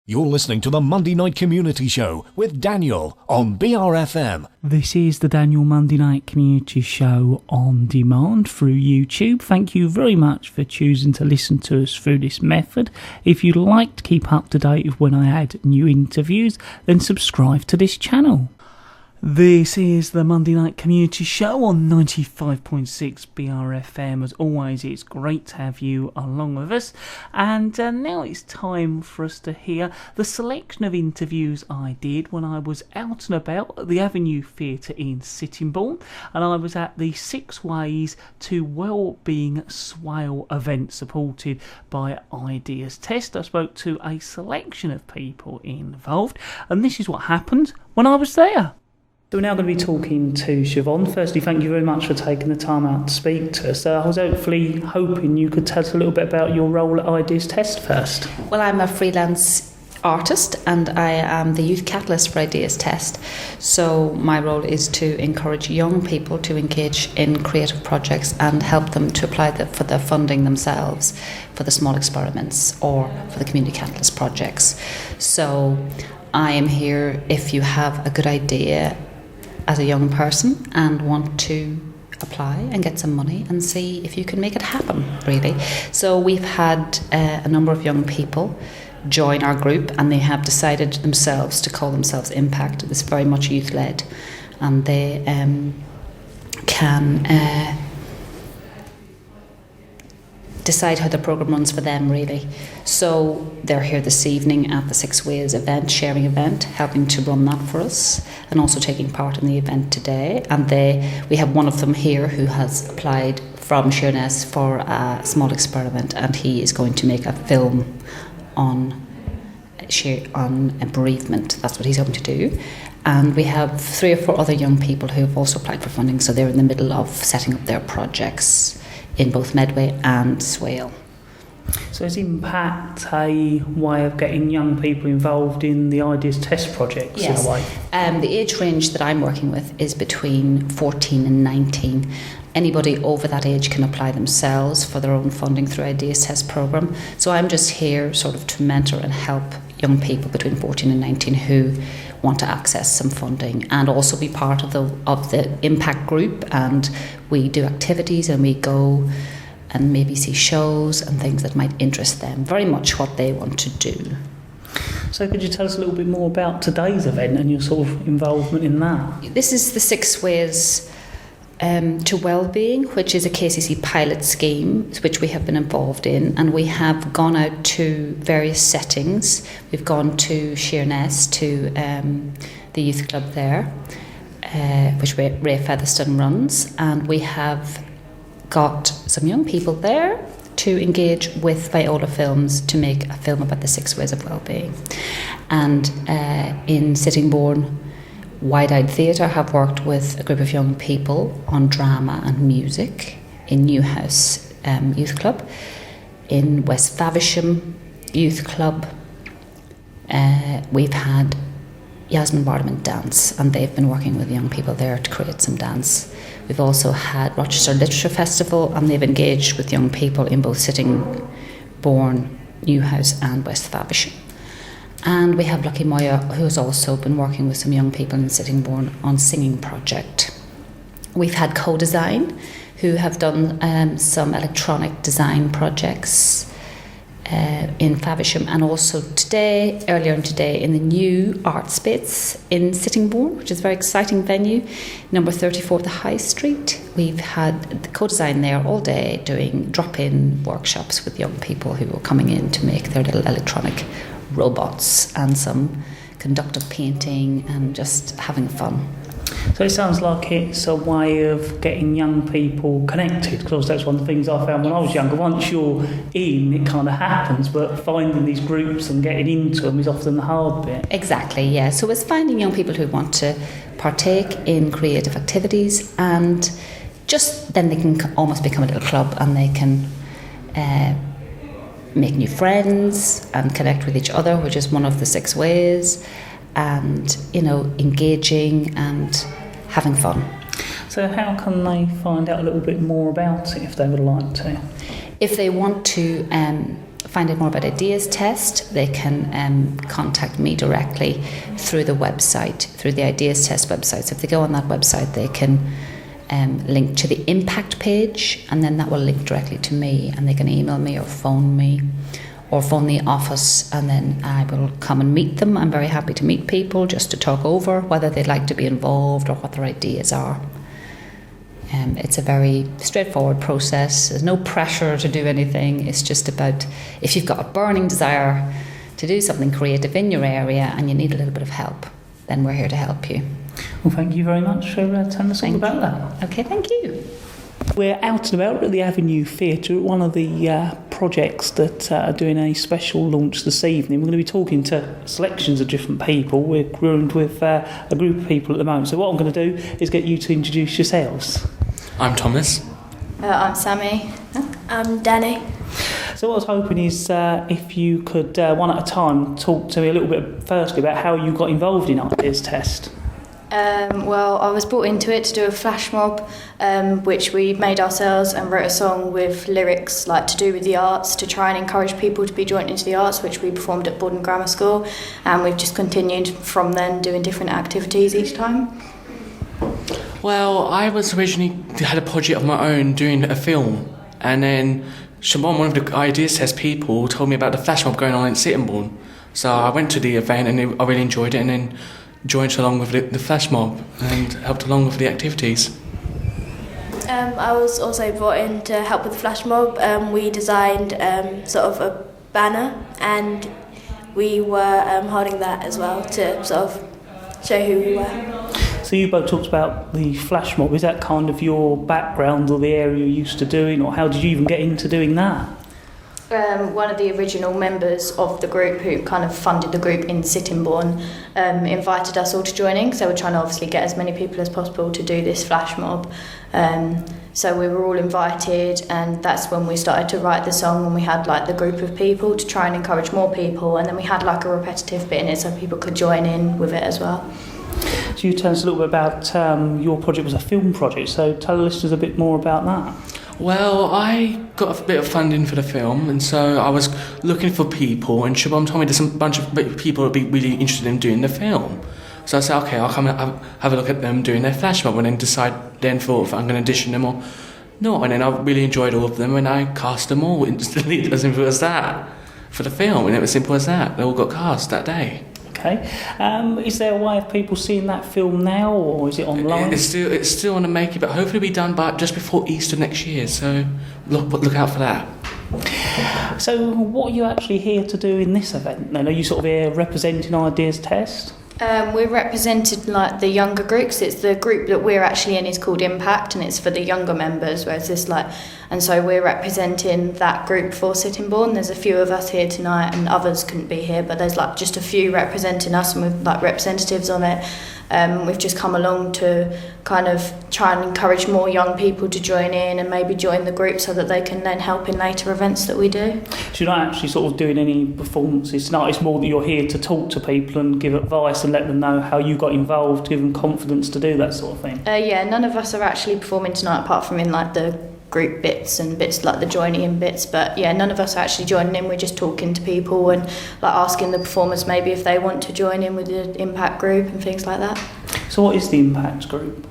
You're listening to the Monday Night Community Show with Daniel on BRFM. This is the Daniel Monday Night Community Show on demand through YouTube. Thank you very much for choosing to listen to us through this method. If you'd like to keep up to date with when I add new interviews, then subscribe to this channel. This is the Monday Night Community Show on 95.6 BRFM. As always, it's great to have you along with us. And now it's time for us to hear the selection of interviews I did when I was out and about at the Avenue Theatre in Sittingbourne. And I was at the 6 Ways to Wellbeing Swale event supported by Ideas Test. I spoke to a selection of people involved. And this is what happened when I was there. So we're now going to be talking to Siobhan. Firstly, thank you very much for taking the time out to speak to us. I was hoping you could tell us a little bit about your role at Ideas Test first. Well, I'm a freelance artist and I am the youth catalyst for Ideas Test. So my role is to encourage young people to engage in creative projects and help them to apply for the funding themselves for the small experiments or for the community catalyst projects. So I am here if you have a good idea as a young person and want to apply and get some money and see if you can make it happen, really. So we've had a number of young people join our group and they have decided themselves to call themselves Impact. It's very much youth-led and they can decide how the programme runs for them, really. So they're here this evening at the 6 Ways event, sharing event, helping to run that for us and also taking part in the event today. And we have one of them here who has applied from Sheerness for a small experiment and he is going to make a film on bereavement. That's what he's hoping to do. And we have 3 or 4 other young people who have also applied for funding, so they're in the middle of setting up their projects in both Medway and Swale. So is Impact a way of getting young people involved in the Ideas Test projects? Yes. In a way? The age range that I'm working with is between 14 and 19. Anybody over that age can apply themselves for their own funding through Ideas Test programme. So I'm just here sort of to mentor and help young people between 14 and 19 who want to access some funding and also be part of the Impact group, and we do activities and we go and maybe see shows and things that might interest them, very much what they want to do. So could you tell us a little bit more about today's event and your sort of involvement in that? This is the 6 Ways to Wellbeing, which is a KCC pilot scheme which we have been involved in, and we have gone out to various settings. We've gone to Sheerness, to the youth club there, which Ray Featherstone runs, and we have got some young people there to engage with Viola Films to make a film about the 6 Ways of Wellbeing. And in Sittingbourne, Wide-Eyed Theatre have worked with a group of young people on drama and music in Newhouse Youth Club. In West Faversham Youth Club, we've had Yasmin Barderman Dance, and they've been working with young people there to create some dance. We've also had Rochester Literature Festival, and they've engaged with young people in both Sittingbourne, Newhouse and West Faversham. And we have Lucky Moya, who has also been working with some young people in Sittingbourne on singing project. We've had Co-Design, who have done some electronic design projects in Faversham, and also earlier today, in the new art space in Sittingbourne, which is a very exciting venue, number 34 the High Street. We've had the Co-Design there all day doing drop-in workshops with young people who were coming in to make their little electronic robots and some conductive painting and just having fun. So it sounds like it's a way of getting young people connected, because that's one of the things I found when I was younger. Once you're in, it kind of happens, but finding these groups and getting into them is often the hard bit. Exactly, yeah. So it's finding young people who want to partake in creative activities, and just then they can almost become a little club and they can make new friends and connect with each other, which is one of the 6 ways, and engaging and having fun. So how can they find out a little bit more about it if they would like to? If they want to find out more about Ideas Test, they can contact me directly through the website, through the Ideas Test website. So if they go on that website, they can link to the impact page, and then that will link directly to me, and they can email me or phone the office, and then I will come and meet them. I'm very happy to meet people just to talk over whether they'd like to be involved or what their ideas are. It's a very straightforward process. There's no pressure to do anything. It's just about if you've got a burning desire to do something creative in your area and you need a little bit of help, then we're here to help you. Well, thank you very much for telling us all about that. Okay, thank you. We're out and about at the Avenue Theatre at one of the projects that are doing a special launch this evening. We're going to be talking to selections of different people. We're groomed with a group of people at the moment. So what I'm going to do is get you to introduce yourselves. I'm Thomas. I'm Sammy. I'm Danny. So what I was hoping is if you could, one at a time, talk to me a little bit firstly about how you got involved in Ideas Test. Well, I was brought into it to do a flash mob, which we made ourselves and wrote a song with lyrics like to do with the arts, to try and encourage people to be joined into the arts, which we performed at Borden Grammar School, and we've just continued from then doing different activities each time. Well, I was originally had a project of my own doing a film, and then Siobhan, one of the Ideas Test people, told me about the flash mob going on in Sittingbourne. So I went to the event and I really enjoyed it, and then joined along with the flash mob and helped along with the activities. I was also brought in to help with the flash mob. We designed sort of a banner, and we were holding that as well to sort of show who we were. So you both talked about the flash mob. Is that kind of your background or the area you're used to doing, or how did you even get into doing that? One of the original members of the group who kind of funded the group in Sittingbourne invited us all to join in, so we're trying to obviously get as many people as possible to do this flash mob. So we were all invited, and that's when we started to write the song, and we had like the group of people to try and encourage more people, and then we had like a repetitive bit in it so people could join in with it as well. So you tell us a little bit about your project was a film project, so tell the listeners a bit more about that. Well, I got a bit of funding for the film, and so I was looking for people, and Siobhan told me there's a bunch of people who would be really interested in doing the film. So I said, okay, I'll come and have a look at them doing their flash mob, and then thought if I'm going to audition them or not. And then I really enjoyed all of them, and I cast them all instantly, as simple as that, for the film, and it was simple as that. They all got cast that day. Okay. Is there a way of people seeing that film now, or is it online? It's still on the making, but hopefully it'll be done by just before Easter next year. So look out for that. So what are you actually here to do in this event then? Are you sort of here representing Ideas Test? We're represented like the younger groups. It's the group that we're actually in is called Impact, and it's for the younger members, whereas this and so we're representing that group for Sittingbourne. There's a few of us here tonight, and others couldn't be here, but there's like just a few representing us, and we've like representatives on it. We've just come along to kind of try and encourage more young people to join in and maybe join the group so that they can then help in later events that we do. So you're not actually sort of doing any performances tonight, it's more that you're here to talk to people and give advice and let them know how you got involved, give them confidence to do that sort of thing? Yeah, none of us are actually performing tonight apart from in like the group bits and bits like the joining in bits, but yeah, none of us are actually joining in. We're just talking to people and like asking the performers maybe if they want to join in with the Impact group and things like that. So what is the Impact group?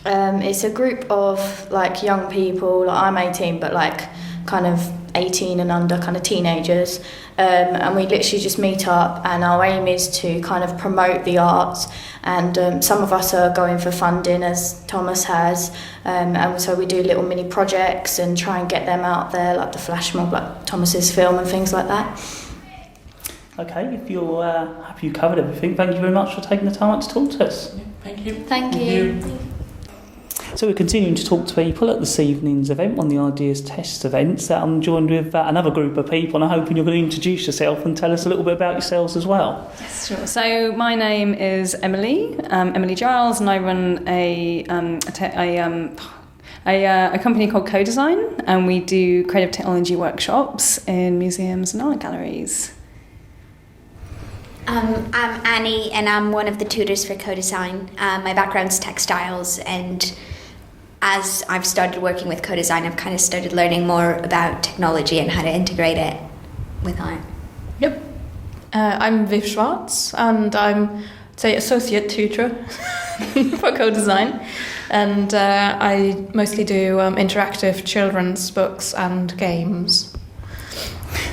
It's a group of like young people, like I'm 18 but like kind of 18 and under, kind of teenagers, and we literally just meet up, and our aim is to kind of promote the arts, and some of us are going for funding as Thomas has, and so we do little mini projects and try and get them out there, like the flash mob, like Thomas's film and things like that. Okay, if you're happy you covered everything, thank you very much for taking the time out to talk to us. Thank you. Thank you. So we're continuing to talk to people at this evening's event, one of the Ideas Test events. I'm joined with another group of people, and I'm hoping you're going to introduce yourself and tell us a little bit about yourselves as well. Yes, sure. So my name is Emily Giles, and I run a company called Co-Design, and we do creative technology workshops in museums and art galleries. I'm Annie, and I'm one of the tutors for Co-Design. My background's textiles, and as I've started working with Co-Design, I've kind of started learning more about technology and how to integrate it. with art? Yep. I'm Viv Schwartz, and I'm, say, associate tutor for co-design. And I mostly do interactive children's books and games.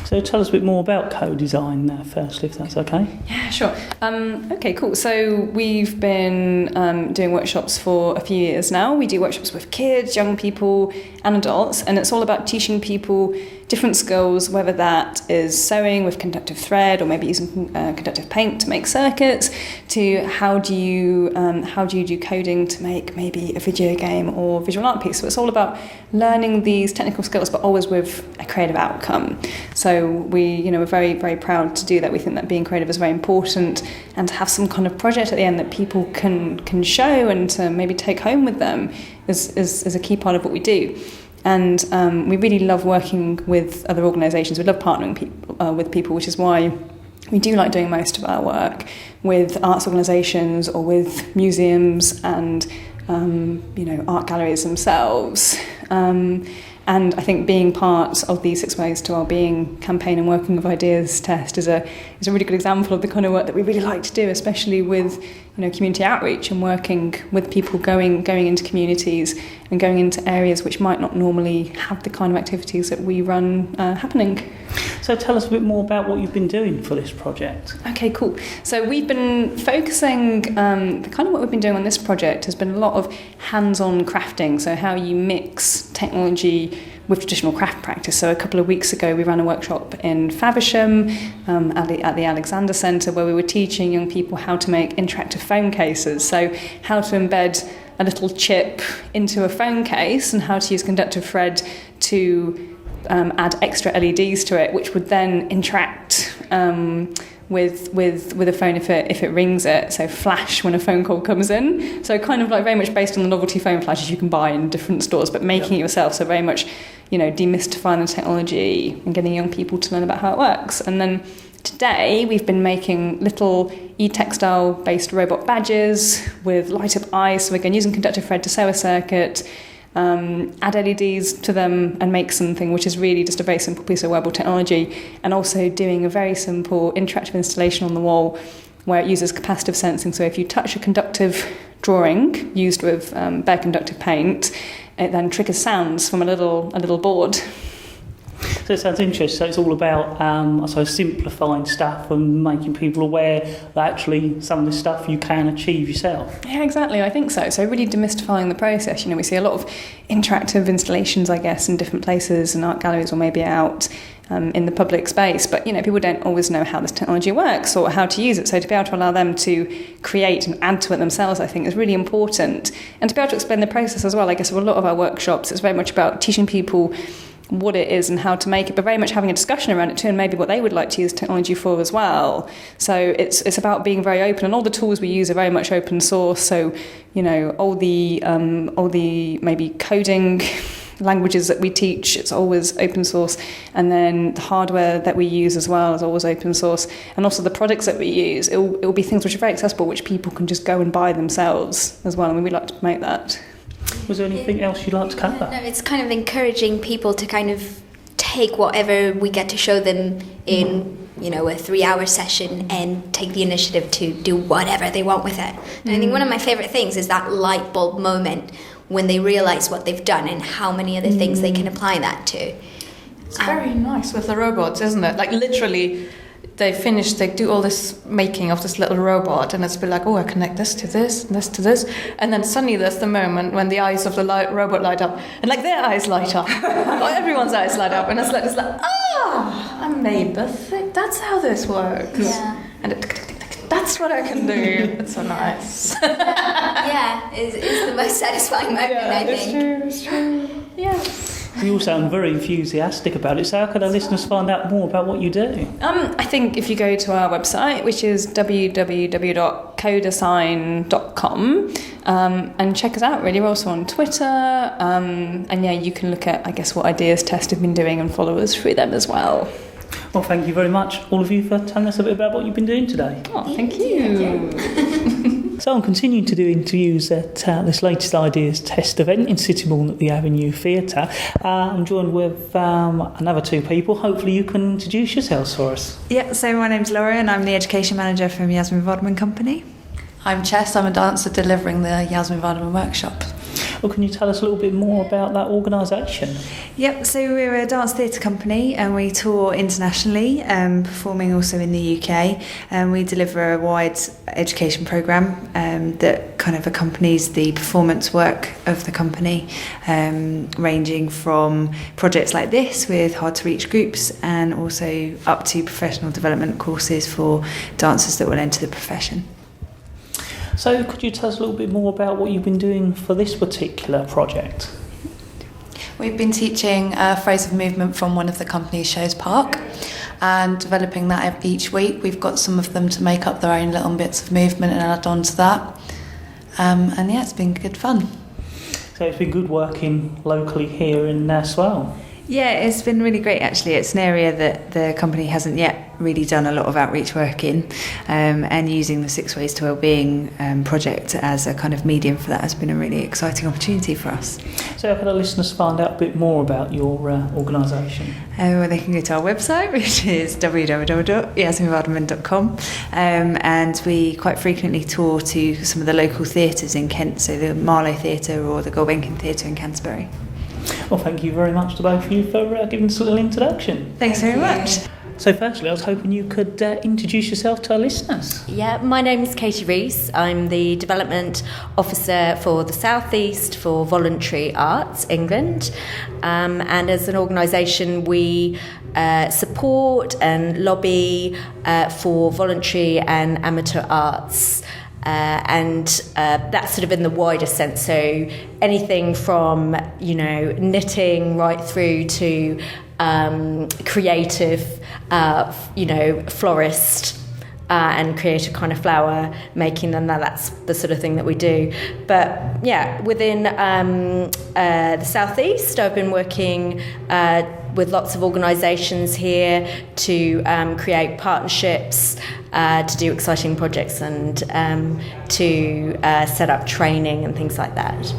So tell us a bit more about co-design firstly, if that's okay. Yeah, sure. Okay, cool. So we've been doing workshops for a few years now. We do workshops with kids, young people and adults, and it's all about teaching people different skills, whether that is sewing with conductive thread or maybe using conductive paint to make circuits, to how do you do coding to make maybe a video game or visual art piece. So it's all about learning these technical skills, but always with a creative outcome. So we're very, very proud to do that. We think that being creative is very important, and to have some kind of project at the end that people can show and to maybe take home with them is a key part of what we do. And we really love working with other organisations. We love partnering with people, which is why we do like doing most of our work with arts organisations or with museums and art galleries themselves. And I think being part of the 6 Ways to Wellbeing campaign and working with Ideas Test is a really good example of the kind of work that we really like to do, especially with community outreach and working with people going into communities and going into areas which might not normally have the kind of activities that we run happening. So tell us a bit more about what you've been doing for this project. Okay, cool. So we've been focusing, the kind of what we've been doing on this project has been a lot of hands-on crafting, so how you mix technology with traditional craft practice. So a couple of weeks ago we ran a workshop in Faversham at the Alexander Centre, where we were teaching young people how to make interactive phone cases, so how to embed a little chip into a phone case and how to use conductive thread to add extra LEDs to it, which would then interact with a phone if it rings it, so flash when a phone call comes in. So kind of like very much based on the novelty phone flashes you can buy in different stores, but making it yourself, so very much demystifying the technology and getting young people to learn about how it works. And then today we've been making little e-textile based robot badges with light up eyes, so again using conductive thread to sew a circuit, add LEDs to them and make something which is really just a very simple piece of wearable technology, and also doing a very simple interactive installation on the wall where it uses capacitive sensing. So if you touch a conductive drawing used with bare conductive paint, it then triggers sounds from a little board. So it sounds interesting. So it's all about, simplifying stuff and making people aware that actually some of this stuff you can achieve yourself. Yeah, exactly. I think so. So really demystifying the process. We see a lot of interactive installations, I guess, in different places and art galleries or maybe out in the public space. But, people don't always know how this technology works or how to use it. So to be able to allow them to create and add to it themselves, I think, is really important. And to be able to explain the process as well, I guess, with a lot of our workshops, it's very much about teaching people what it is and how to make it, but very much having a discussion around it too, and maybe what they would like to use technology for as well. So it's about being very open, and all the tools we use are very much open source. So all the maybe coding languages that we teach, it's always open source, and then the hardware that we use as well is always open source, and also the products that we use, it will be things which are very accessible, which people can just go and buy themselves as well, and we like to promote that. Was there anything else you'd like to cover? No, it's kind of encouraging people to kind of take whatever we get to show them in, a 3-hour session and take the initiative to do whatever they want with it. And I think one of my favourite things is that light bulb moment when they realise what they've done and how many other things they can apply that to. It's very nice with the robots, isn't it? Like literally they do all this making of this little robot, and it's been like, I connect this to this and this to this, and then suddenly there's the moment when the eyes of the robot light up, and like their eyes light up, or everyone's eyes light up, and it's like I made the thing. That's how this works. Yeah. And that's what I can do. It's so nice. Yeah, it's the most satisfying moment, I think. It's true. Yes. You all sound very enthusiastic about it, so how can our listeners find out more about what you do? I think if you go to our website, which is www.codesign.com, and check us out, really. We're also on Twitter, and you can look at, I guess, what Ideas Test have been doing and follow us through them as well. Well, thank you very much, all of you, for telling us a bit about what you've been doing today. Oh, thank you. So I'm continuing to do interviews at this latest Ideas Test event in Sittingbourne at the Avenue Theatre. I'm joined with another two people. Hopefully you can introduce yourselves for us. Yeah, so my name's Laura and I'm the Education Manager from Yasmin Vodman Company. I'm Chess, I'm a dancer delivering the Yasmin Vardaman workshop. Well, can you tell us a little bit more about that organisation? Yep, so we're a dance theatre company and we tour internationally, performing also in the UK, and we deliver a wide education programme that kind of accompanies the performance work of the company, ranging from projects like this with hard to reach groups and also up to professional development courses for dancers that will enter the profession. So could you tell us a little bit more about what you've been doing for this particular project? We've been teaching a phrase of movement from one of the company's shows, Park, and developing that each week. We've got some of them to make up their own little bits of movement and add on to that. And yeah, it's been good fun. So it's been good working locally here in Swale. Yeah, it's been really great actually. It's an area that the company hasn't yet really done a lot of outreach work in, and using the 6 Ways to Wellbeing project as a kind of medium for that has been a really exciting opportunity for us. So how can our listeners find out a bit more about your organisation? Well, they can go to our website, which is www.yasminvardaman.com, and we quite frequently tour to some of the local theatres in Kent, so the Marlow Theatre or the Gulbenkian Theatre in Canterbury. Well, thank you very much to both of you for giving us a little introduction. Thanks very much. So firstly, I was hoping you could introduce yourself to our listeners. Yeah, my name's Katie Rees. I'm the Development Officer for the South East for Voluntary Arts England. And as an organisation, we support and lobby for voluntary and amateur arts. And that's sort of in the wider sense. So anything from, knitting right through to creative, florist and creative kind of flower making, and that's the sort of thing that we do. But yeah, within the South East, I've been working with lots of organisations here to create partnerships, to do exciting projects and to set up training and things like that.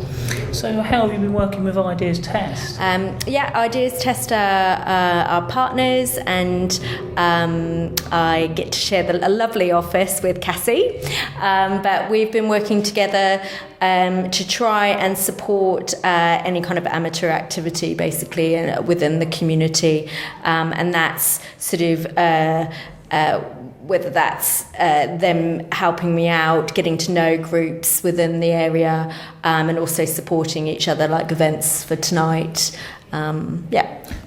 So how have you been working with Ideas Test? Ideas Test are partners, and I get to share a lovely office with Cassie. But we've been working together to try and support any kind of amateur activity, basically, within the community. And that's sort of whether that's them helping me out, getting to know groups within the area, and also supporting each other, like events for tonight. So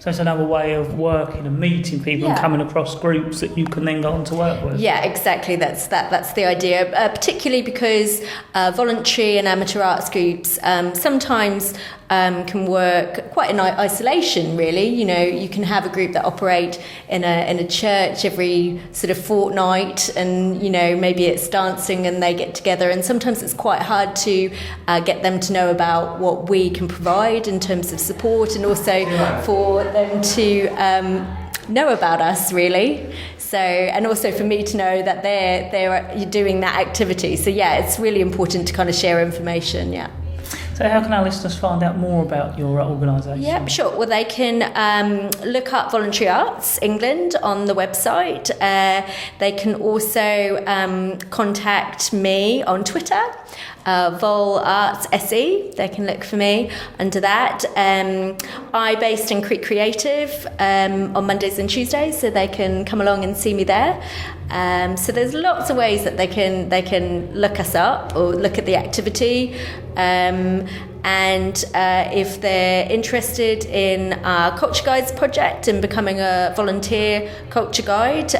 it's another way of working and meeting people and coming across groups that you can then go on to work with. Yeah, exactly. That's the idea. Particularly because voluntary and amateur arts groups sometimes can work quite in isolation. Really, you can have a group that operate in a church every sort of fortnight, and maybe it's dancing and they get together. And sometimes it's quite hard to get them to know about what we can provide in terms of support, and also for them to know about us, really. So, and also for me to know that they're doing that activity. So yeah, it's really important to kind of share information. Yeah. So how can our listeners find out more about your organisation? Yeah, sure. Well, they can look up Voluntary Arts England on the website. They can also contact me on Twitter, Vol Arts SE. They can look for me under that. I based in Creek Creative on Mondays and Tuesdays, so they can come along and see me there. So there's lots of ways that they can look us up or look at the activity. And if they're interested in our Culture Guides project and becoming a volunteer culture guide,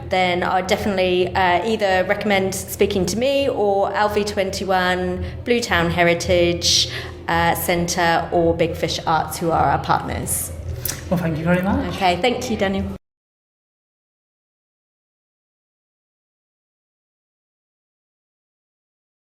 then I definitely either recommend speaking to me or LV21, Bluetown Heritage Centre, or Big Fish Arts, who are our partners. Well, thank you very much. Okay, thank you, Daniel.